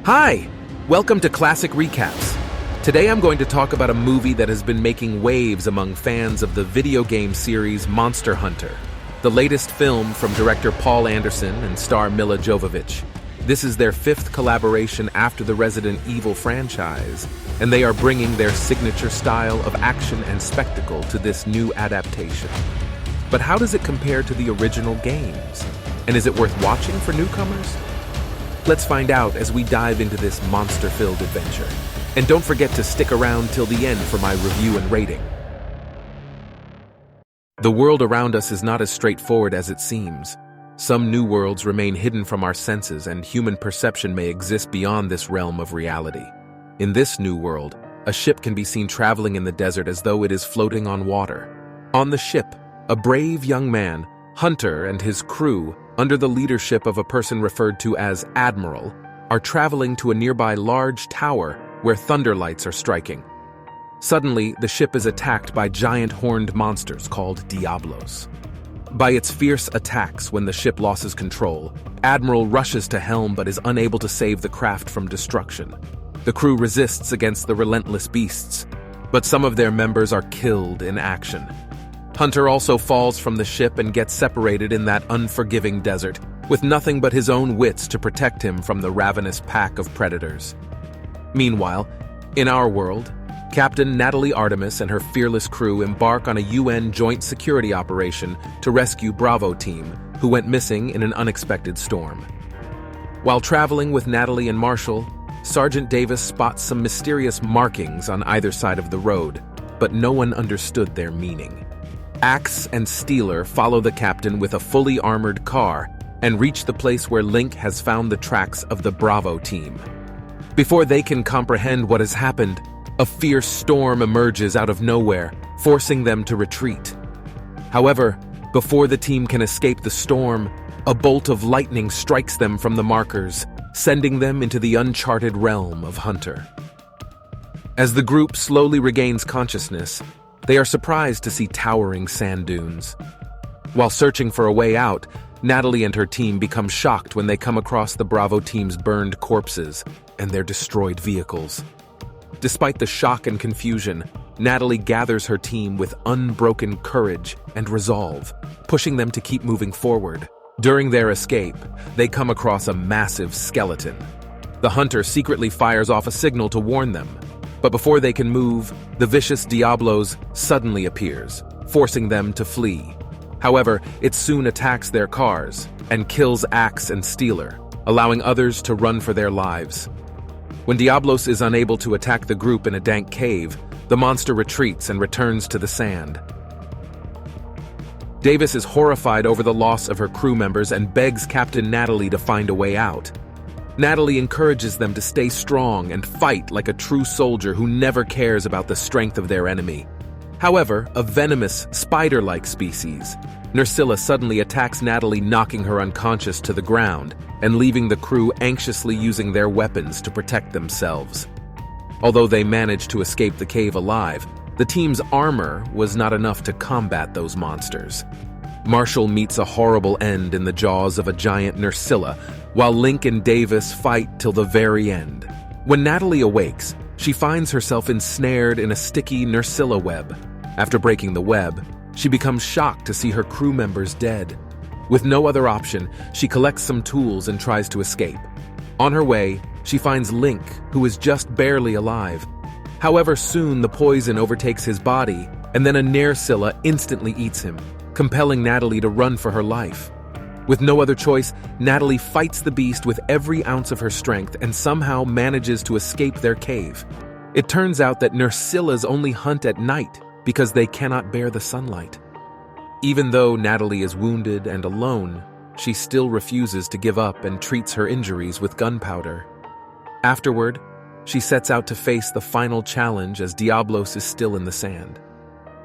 Hi! Welcome to Classic Recaps. Today I'm going to talk about a movie that has been making waves among fans of the video game series Monster Hunter, the latest film from director Paul Anderson and star Milla Jovovich. This is their fifth collaboration after the Resident Evil franchise, and they are bringing their signature style of action and spectacle to this new adaptation. But how does it compare to the original games? And is it worth watching for newcomers? Let's find out as we dive into this monster-filled adventure. And don't forget to stick around till the end for my review and rating. The world around us is not as straightforward as it seems. Some new worlds remain hidden from our senses, and human perception may exist beyond this realm of reality. In this new world, a ship can be seen traveling in the desert as though it is floating on water. On the ship, a brave young man, Hunter, and his crew, under the leadership of a person referred to as Admiral, are traveling to a nearby large tower where thunder lights are striking. Suddenly, the ship is attacked by giant horned monsters called Diablos. By its fierce attacks when the ship loses control, Admiral rushes to helm but is unable to save the craft from destruction. The crew resists against the relentless beasts, but some of their members are killed in action. Hunter also falls from the ship and gets separated in that unforgiving desert, with nothing but his own wits to protect him from the ravenous pack of predators. Meanwhile, in our world, Captain Natalie Artemis and her fearless crew embark on a UN joint security operation to rescue Bravo team, who went missing in an unexpected storm. While traveling with Natalie and Marshall, Sergeant Davis spots some mysterious markings on either side of the road, but no one understood their meaning. Axe and Steeler follow the captain with a fully armored car and reach the place where Link has found the tracks of the Bravo team. Before they can comprehend what has happened, a fierce storm emerges out of nowhere, forcing them to retreat. However, before the team can escape the storm, a bolt of lightning strikes them from the markers, sending them into the uncharted realm of Hunter. As the group slowly regains consciousness, they are surprised to see towering sand dunes. While searching for a way out, Natalie and her team become shocked when they come across the Bravo team's burned corpses and their destroyed vehicles. Despite the shock and confusion, Natalie gathers her team with unbroken courage and resolve, pushing them to keep moving forward. During their escape, they come across a massive skeleton. The hunter secretly fires off a signal to warn them, but before they can move, the vicious Diablos suddenly appears, forcing them to flee. However, it soon attacks their cars and kills Axe and Steeler, allowing others to run for their lives. When Diablos is unable to attack the group in a dank cave, the monster retreats and returns to the sand. Davis is horrified over the loss of her crew members and begs Captain Natalie to find a way out. Natalie encourages them to stay strong and fight like a true soldier who never cares about the strength of their enemy. However, a venomous, spider-like species, Nerscylla, suddenly attacks Natalie, knocking her unconscious to the ground and leaving the crew anxiously using their weapons to protect themselves. Although they managed to escape the cave alive, the team's armor was not enough to combat those monsters. Marshall meets a horrible end in the jaws of a giant Nerscylla, while Link and Davis fight till the very end. When Natalie awakes, she finds herself ensnared in a sticky Nerscylla web. After breaking the web, she becomes shocked to see her crew members dead. With no other option, she collects some tools and tries to escape. On her way, she finds Link, who is just barely alive. However, soon the poison overtakes his body, and then a Nerscylla instantly eats him, compelling Natalie to run for her life. With no other choice, Natalie fights the beast with every ounce of her strength and somehow manages to escape their cave. It turns out that Nerscyllas only hunt at night because they cannot bear the sunlight. Even though Natalie is wounded and alone, she still refuses to give up and treats her injuries with gunpowder. Afterward, she sets out to face the final challenge as Diablos is still in the sand.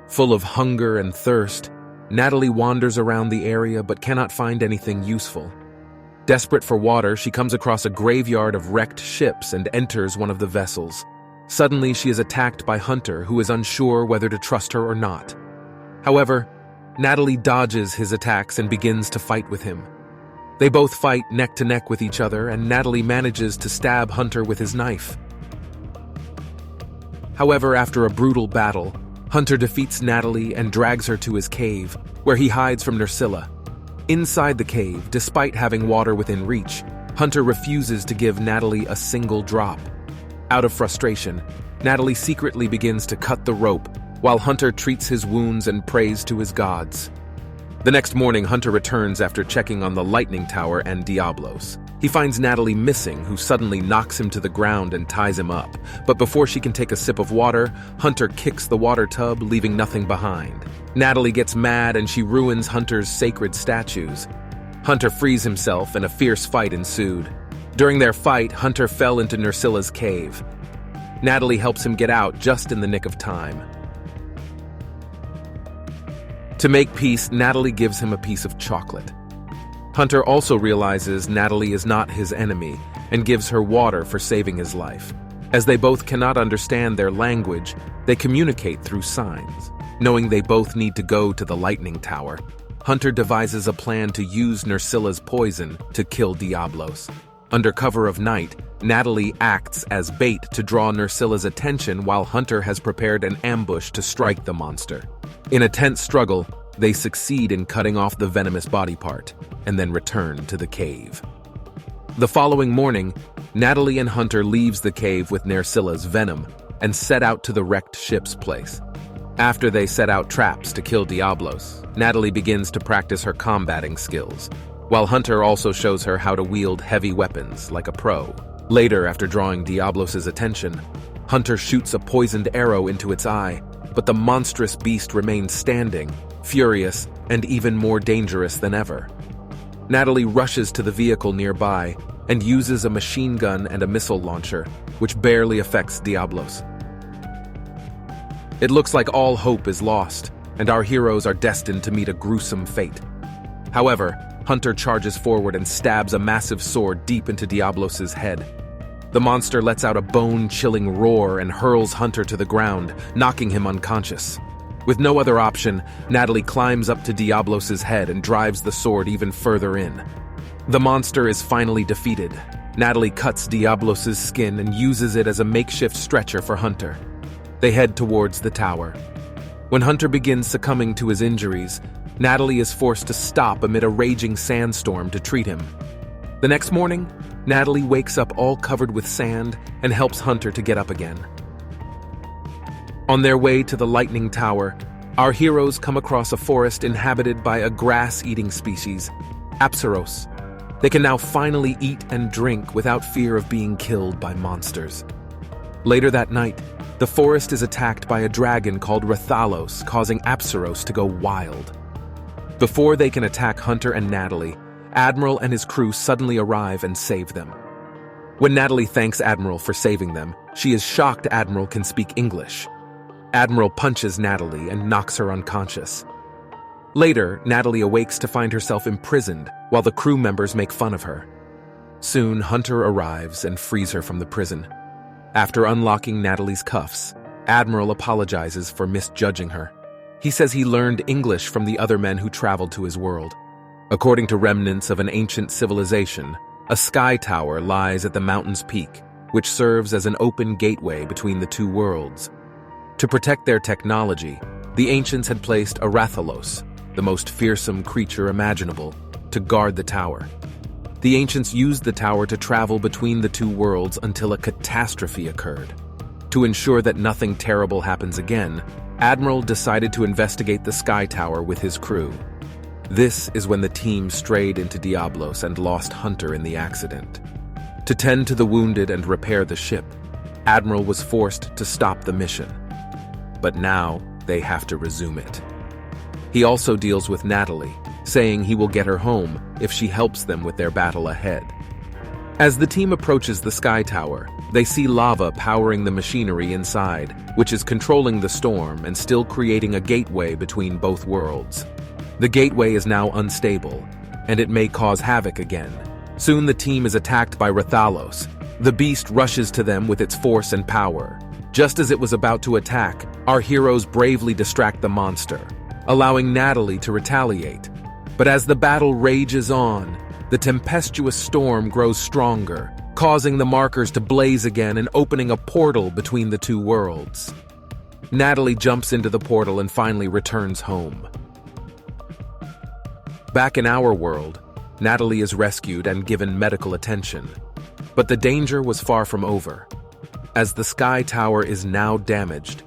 Full of hunger and thirst, Natalie wanders around the area but cannot find anything useful. Desperate for water, she comes across a graveyard of wrecked ships and enters one of the vessels. Suddenly, she is attacked by Hunter, who is unsure whether to trust her or not. However, Natalie dodges his attacks and begins to fight with him. They both fight neck to neck with each other, and Natalie manages to stab Hunter with his knife. However, after a brutal battle, Hunter defeats Natalie and drags her to his cave, where he hides from Nerscylla. Inside the cave, despite having water within reach, Hunter refuses to give Natalie a single drop. Out of frustration, Natalie secretly begins to cut the rope, while Hunter treats his wounds and prays to his gods. The next morning, Hunter returns after checking on the lightning tower and Diablos. He finds Natalie missing, who suddenly knocks him to the ground and ties him up. But before she can take a sip of water, Hunter kicks the water tub, leaving nothing behind. Natalie gets mad and she ruins Hunter's sacred statues. Hunter frees himself and a fierce fight ensued. During their fight, Hunter fell into Nerscylla's cave. Natalie helps him get out just in the nick of time. To make peace, Natalie gives him a piece of chocolate. Hunter also realizes Natalie is not his enemy and gives her water for saving his life. As they both cannot understand their language, they communicate through signs. Knowing they both need to go to the lightning tower, Hunter devises a plan to use Nerscylla's poison to kill Diablos. Under cover of night, Natalie acts as bait to draw Nerscylla's attention while Hunter has prepared an ambush to strike the monster. In a tense struggle, they succeed in cutting off the venomous body part, and then return to the cave. The following morning, Natalie and Hunter leaves the cave with Nerscylla's venom and set out to the wrecked ship's place. After they set out traps to kill Diablos, Natalie begins to practice her combating skills, while Hunter also shows her how to wield heavy weapons like a pro. Later, after drawing Diablos' attention, Hunter shoots a poisoned arrow into its eye, but the monstrous beast remains standing, furious, and even more dangerous than ever. Natalie rushes to the vehicle nearby and uses a machine gun and a missile launcher, which barely affects Diablos. It looks like all hope is lost, and our heroes are destined to meet a gruesome fate. However, Hunter charges forward and stabs a massive sword deep into Diablos' head. The monster lets out a bone-chilling roar and hurls Hunter to the ground, knocking him unconscious. With no other option, Natalie climbs up to Diablos' head and drives the sword even further in. The monster is finally defeated. Natalie cuts Diablos' skin and uses it as a makeshift stretcher for Hunter. They head towards the tower. When Hunter begins succumbing to his injuries, Natalie is forced to stop amid a raging sandstorm to treat him. The next morning, Natalie wakes up all covered with sand and helps Hunter to get up again. On their way to the lightning tower, our heroes come across a forest inhabited by a grass-eating species, ferocious. They can now finally eat and drink without fear of being killed by monsters. Later that night, the forest is attacked by a dragon called Rathalos, causing ferocious to go wild. Before they can attack Hunter and Natalie, Admiral and his crew suddenly arrive and save them. When Natalie thanks Admiral for saving them, she is shocked Admiral can speak English. Admiral punches Natalie and knocks her unconscious. Later, Natalie awakes to find herself imprisoned while the crew members make fun of her. Soon, Hunter arrives and frees her from the prison. After unlocking Natalie's cuffs, Admiral apologizes for misjudging her. He says he learned English from the other men who traveled to his world. According to remnants of an ancient civilization, a sky tower lies at the mountain's peak, which serves as an open gateway between the two worlds. To protect their technology, the ancients had placed a Rathalos, the most fearsome creature imaginable, to guard the tower. The ancients used the tower to travel between the two worlds until a catastrophe occurred. To ensure that nothing terrible happens again, Admiral decided to investigate the sky tower with his crew. This is when the team strayed into Diablos and lost Hunter in the accident. To tend to the wounded and repair the ship, Admiral was forced to stop the mission. But now, they have to resume it. He also deals with Natalie, saying he will get her home if she helps them with their battle ahead. As the team approaches the sky tower, they see lava powering the machinery inside, which is controlling the storm and still creating a gateway between both worlds. The gateway is now unstable, and it may cause havoc again. Soon the team is attacked by Rathalos. The beast rushes to them with its force and power. Just as it was about to attack, our heroes bravely distract the monster, allowing Natalie to retaliate. But as the battle rages on, the tempestuous storm grows stronger, causing the markers to blaze again and opening a portal between the two worlds. Natalie jumps into the portal and finally returns home. Back in our world, Natalie is rescued and given medical attention. But the danger was far from over. As the Sky Tower is now damaged,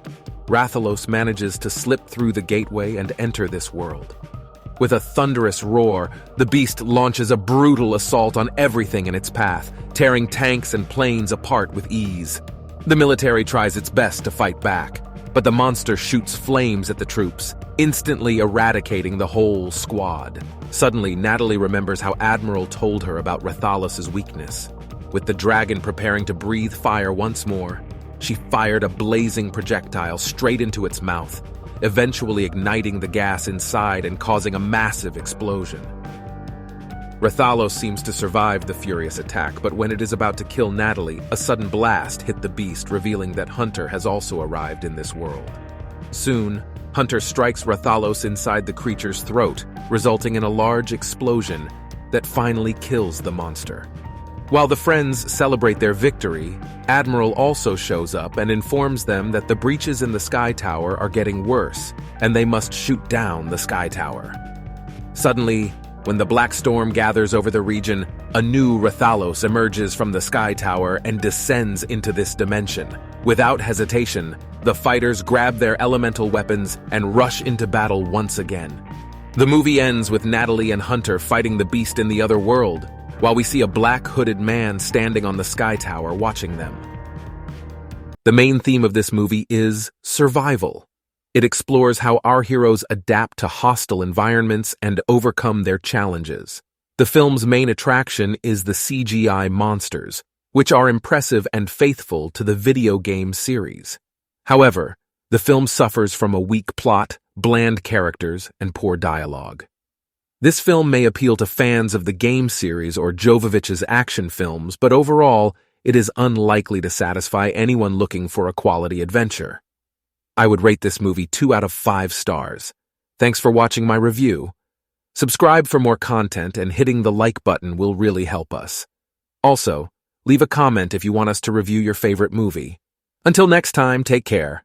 Rathalos manages to slip through the gateway and enter this world. With a thunderous roar, the beast launches a brutal assault on everything in its path, tearing tanks and planes apart with ease. The military tries its best to fight back, but the monster shoots flames at the troops, instantly eradicating the whole squad. Suddenly, Natalie remembers how Admiral told her about Rathalos' weakness. With the dragon preparing to breathe fire once more, she fired a blazing projectile straight into its mouth, eventually igniting the gas inside and causing a massive explosion. Rathalos seems to survive the furious attack, but when it is about to kill Natalie, a sudden blast hit the beast, revealing that Hunter has also arrived in this world. Soon, Hunter strikes Rathalos inside the creature's throat, resulting in a large explosion that finally kills the monster. While the friends celebrate their victory, Admiral also shows up and informs them that the breaches in the Sky Tower are getting worse, and they must shoot down the Sky Tower. Suddenly, when the Black Storm gathers over the region, a new Rathalos emerges from the Sky Tower and descends into this dimension. Without hesitation, the fighters grab their elemental weapons and rush into battle once again. The movie ends with Natalie and Hunter fighting the beast in the other world, while we see a black hooded man standing on the Sky Tower watching them. The main theme of this movie is survival. It explores how our heroes adapt to hostile environments and overcome their challenges. The film's main attraction is the CGI monsters, which are impressive and faithful to the video game series. However, the film suffers from a weak plot, bland characters, and poor dialogue. This film may appeal to fans of the game series or Jovovich's action films, but overall, it is unlikely to satisfy anyone looking for a quality adventure. I would rate this movie 2 out of 5 stars. Thanks for watching my review. Subscribe for more content, and hitting the like button will really help us. Also, leave a comment if you want us to review your favorite movie. Until next time, take care.